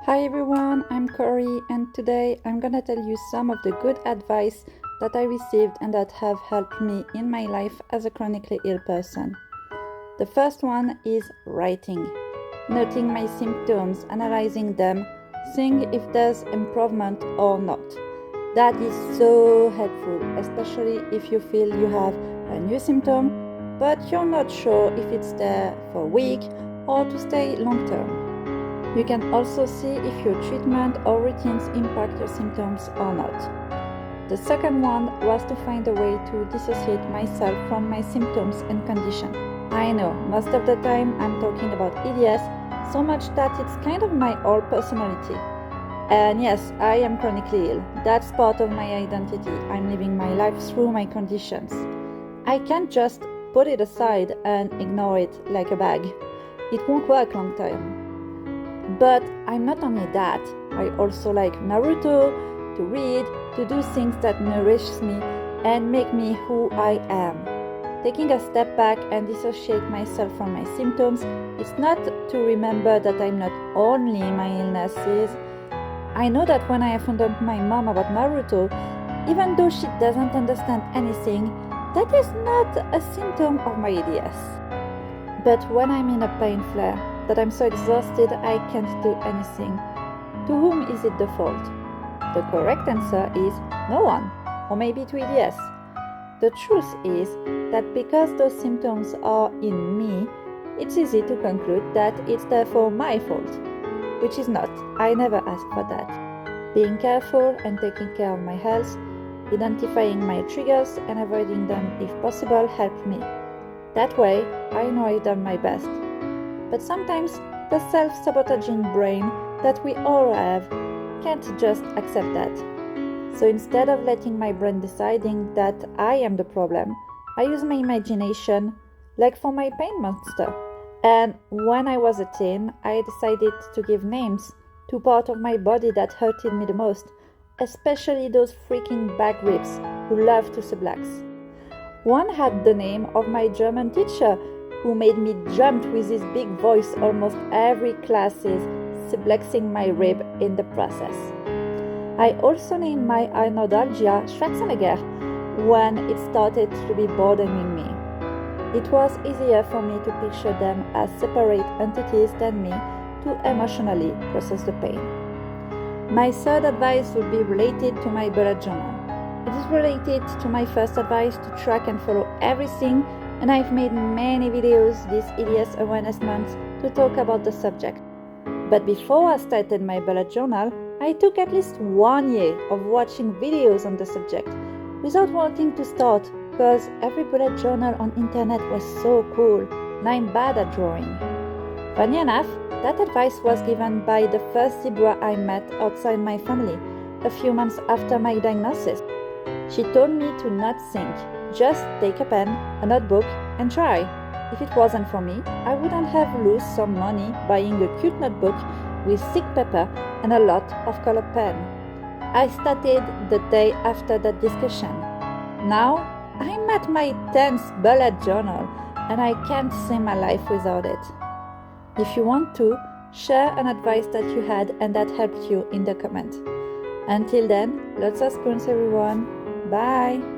Hi everyone, I'm Corey, and today I'm gonna tell you some of the good advice that I received and that have helped me in my life as a chronically ill person. The first one is writing, noting my symptoms, analyzing them, seeing if there's improvement or not. That is so helpful, especially if you feel you have a new symptom, but you're not sure if it's there for a week or to stay long term. You can also see if your treatment or routines impact your symptoms or not. The second one was to find a way to dissociate myself from my symptoms and condition. I know, most of the time I'm talking about EDS, so much that it's kind of my whole personality. And yes, I am chronically ill. That's part of my identity. I'm living my life through my conditions. I can't just put it aside and ignore it like a bag. It won't work long term. But I'm not only that, I also like Naruto, to read, to do things that nourish me and make me who I am. Taking a step back and dissociate myself from my symptoms is not to remember that I'm not only my illnesses. I know that when I offended my mom about Naruto, even though she doesn't understand anything, that is not a symptom of my EDS. But when I'm in a pain flare, that I'm so exhausted I can't do anything, to whom is it the fault? The correct answer is no one, or maybe to EDS. The truth is that because those symptoms are in me, it's easy to conclude that it's therefore my fault, which is not. I never asked for that. Being careful and taking care of my health, identifying my triggers and avoiding them if possible helped me. That way, I know I've done my best. But sometimes the self-sabotaging brain that we all have can't just accept that. So instead of letting my brain deciding that I am the problem, I use my imagination, like for my pain monster. And when I was a teen, I decided to give names to part of my body that hurted me the most, especially those freaking back ribs who love to sublux. One had the name of my German teacher, who made me jump with his big voice almost every classes, subluxing my rib in the process. I also named my anoralgia Schwarzenegger when it started to be bothering me. It was easier for me to picture them as separate entities than me to emotionally process the pain. My third advice would be related to my bullet journal. It is related to my first advice to track and follow everything, and I've made many videos this EDS Awareness Month to talk about the subject. But before I started my bullet journal, I took at least 1 year of watching videos on the subject without wanting to start, because every bullet journal on internet was so cool and I'm bad at drawing. Funny enough, that advice was given by the first zebra I met outside my family a few months after my diagnosis. She told me to not think, just take a pen, a notebook, and try. If it wasn't for me, I wouldn't have lost some money buying a cute notebook with thick paper and a lot of colored pen. I started the day after that discussion. Now, I'm at my 10th bullet journal and I can't see my life without it. If you want to, share an advice that you had and that helped you in the comment. Until then, lots of spoons everyone. Bye!